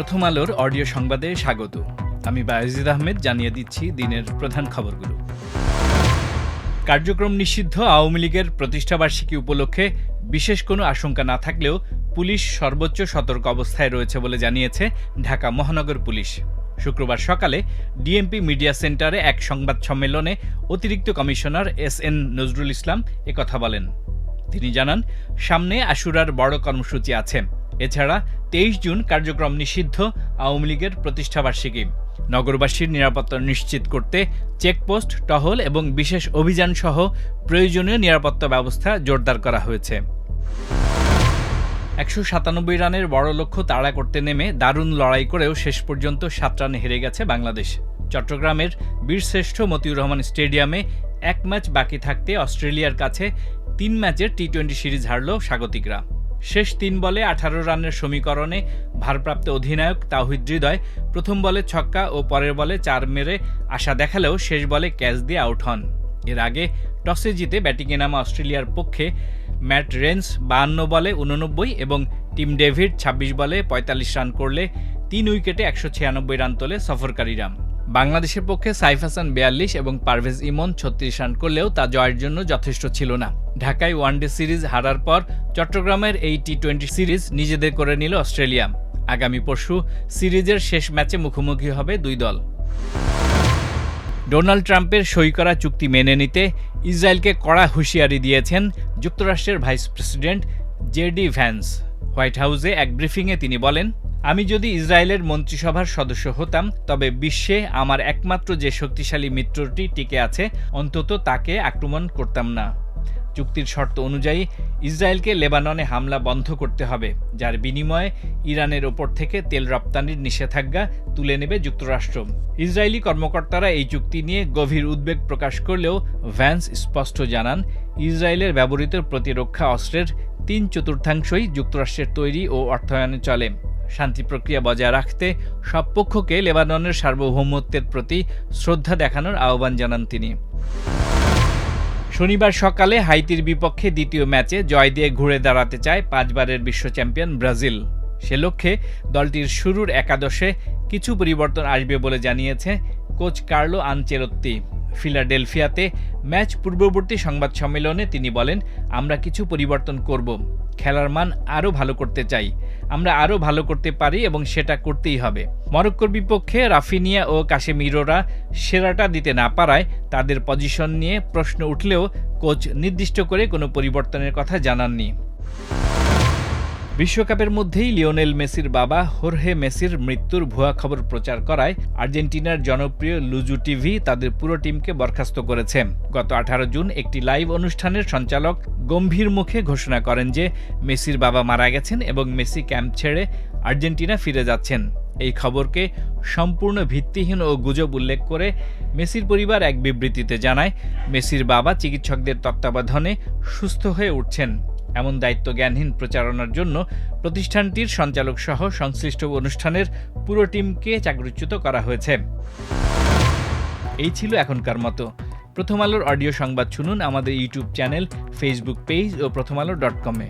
প্রথম আলোর অডিও সংবাদে স্বাগত। আমি বায়েজিদ আহমেদ জানিয়ে দিচ্ছি দিনের প্রধান খবরগুলো। কার্যক্রম নিষিদ্ধ আওয়ামী লীগের প্রতিষ্ঠাবার্ষিকী উপলক্ষে বিশেষ কোনো আশঙ্কা না থাকলেও পুলিশ সর্বোচ্চ সতর্ক অবস্থায় রয়েছে বলে জানিয়েছে ঢাকা মহানগর পুলিশ। শুক্রবার সকালে ডিএমপি মিডিয়া সেন্টারে এক সংবাদ সম্মেলনে অতিরিক্ত কমিশনার এস.এন. নজরুল ইসলাম একথা বলেন। তিনি জানান, সামনে আশুরার বড় কর্মসূচি আছে। এছাড়া 23 জুন কার্যক্রম নিষিদ্ধ আওয়ামী লীগের প্রতিষ্ঠাবার্ষিকী। নগরবাসীর নিরাপত্তা নিশ্চিত করতে চেকপোস্ট, টহল এবং বিশেষ অভিযান সহ প্রয়োজনীয় নিরাপত্তা ব্যবস্থা জোরদার করা হয়েছে। 197 রানের বড় লক্ষ্য তাড়া করতে নেমে দারুণ লড়াই করেও শেষ পর্যন্ত 7 রানে হেরে গেছে বাংলাদেশ। চট্টগ্রামের বীরশ্রেষ্ঠ মতিউর রহমান স্টেডিয়ামে এক ম্যাচ বাকি থাকতে অস্ট্রেলিয়ার কাছে 3 ম্যাচের টি-20 সিরিজ হারল স্বাগতিকরা। শেষ 3 বলে 18 রানের সমীকরণে ভারপ্রাপ্ত অধিনায়ক তাওহিদ হৃদয় প্রথম বলে ছক্কা ও পরের বলে 4 মেরে আশা দেখালেও শেষ বলে ক্যাচ দিয়ে আউট হন। এর আগে টসে জিতে ব্যাটিংয়ে নামা অস্ট্রেলিয়ার পক্ষে ম্যাট রেন্স 52 বলে 89 এবং টিম ডেভিড 26 বলে 45 রান করলে 3 উইকেটে 196 রান তোলে সফরকারীরা। বাংলাদেশের পক্ষে সাইফ হাসান 42 এবং পারভেজ ইমন 36 রান করলেও তা জয়ের জন্য যথেষ্ট ছিল না। ঢাকায় ওয়ানডে সিরিজ হারার পর চট্টগ্রামের এই টি-20 সিরিজ নিজেদের করে নিল অস্ট্রেলিয়া। আগামী পরশু সিরিজের শেষ ম্যাচে মুখোমুখি হবে দুই দল। ডোনাল্ড ট্রাম্পের সই করা চুক্তি মেনে নিতে ইসরায়েলকে কড়া হুঁশিয়ারি দিয়েছেন যুক্তরাষ্ট্রের vice president J.D.. Vance. White হাউসে এক ব্রিফিংয়ে তিনি বলেন, আমি যদি ইসরায়েলের মন্ত্রিসভার সদস্য হতাম তবে বিশ্বে আমার একমাত্র যে শক্তিশালী মিত্রটি টিকে আছে অন্তত তাকে আক্রমণ করতাম না। চুক্তির শর্ত অনুযায়ী ইসরায়েলকে লেবাননে হামলা বন্ধ করতে হবে, যার বিনিময়ে ইরানের ওপর থেকে তেল রপ্তানির নিষেধাজ্ঞা তুলে নেবে যুক্তরাষ্ট্র। ইসরায়েলি কর্মকর্তারা এই চুক্তি নিয়ে গভীর উদ্বেগ প্রকাশ করলেও ভ্যান্স স্পষ্ট জানান, ইসরায়েলের ব্যবহৃত প্রতিরক্ষা অস্ত্রের 3/4 যুক্তরাষ্ট্রের তৈরি ও অর্থায়নে চলে। শান্তি প্রক্রিয়া বজায় রাখতে সব পক্ষকে লেবাননের সার্বভৌমত্বের প্রতি শ্রদ্ধা দেখানোর আহ্বান জানান তিনি। শনিবার সকালে হাইতির বিপক্ষে দ্বিতীয় ম্যাচে জয় দিয়ে ঘুরে দাঁড়াতে চায় 5 বারের বিশ্ব চ্যাম্পিয়ন ব্রাজিল। সে লক্ষ্যে দলটির শুরুর একাদশে কিছু পরিবর্তন আসবে বলে জানিয়েছে কোচ কার্লো আনচেলত্তি। ফিলাডেলফিয়াতে ম্যাচ পূর্ববর্তী সংবাদ সম্মেলনে তিনি বলেন, আমরা কিছু পরিবর্তন করব। খেলার মান আরও ভালো করতে চাই। আমরা আরও ভালো করতে পারি এবং সেটা করতেই হবে। মরক্কোর বিপক্ষে রাফিনিয়া ও কাসেমিরোরা সেরাটা দিতে না পারায় তাদের পজিশন নিয়ে প্রশ্ন উঠলেও কোচ নির্দিষ্ট করে কোনো পরিবর্তনের কথা জানাননি। বিশ্বকাপের মধ্যেই লিওনেল মেসির বাবা হোর্হে মেসির মৃত্যুর ভুয়া খবর প্রচার করায় আর্জেন্টিনার জনপ্রিয় লুজু টিভি তাদের পুরো টিমকে বরখাস্ত করেছে। গত 18 জুন একটি লাইভ অনুষ্ঠানের সঞ্চালক গম্ভীর মুখে ঘোষণা করেন যে মেসির বাবা মারা গেছেন এবং মেসি ক্যাম্প ছেড়ে আর্জেন্টিনা ফিরে যাচ্ছেন। এই খবরকে সম্পূর্ণ ভিত্তিহীন ও গুজব উল্লেখ করে মেসির পরিবার এক বিবৃতিতে জানায়, মেসির বাবা চিকিৎসকদের তত্ত্বাবধানে সুস্থ হয়ে উঠছেন। এমন দায়িত্বজ্ঞানহীন প্রচারণার জন্য প্রতিষ্ঠানটির সঞ্চালক সহ সংশ্লিষ্ট অনুষ্ঠানের পুরো টিমকে চাকরিচ্যুত করা হয়েছে। এই ছিল এখনকার মতো। প্রথম আলোর অডিও সংবাদ শুনুন আমাদের ইউটিউব চ্যানেল, ফেসবুক পেজ ও প্রথমআলো.com-এ।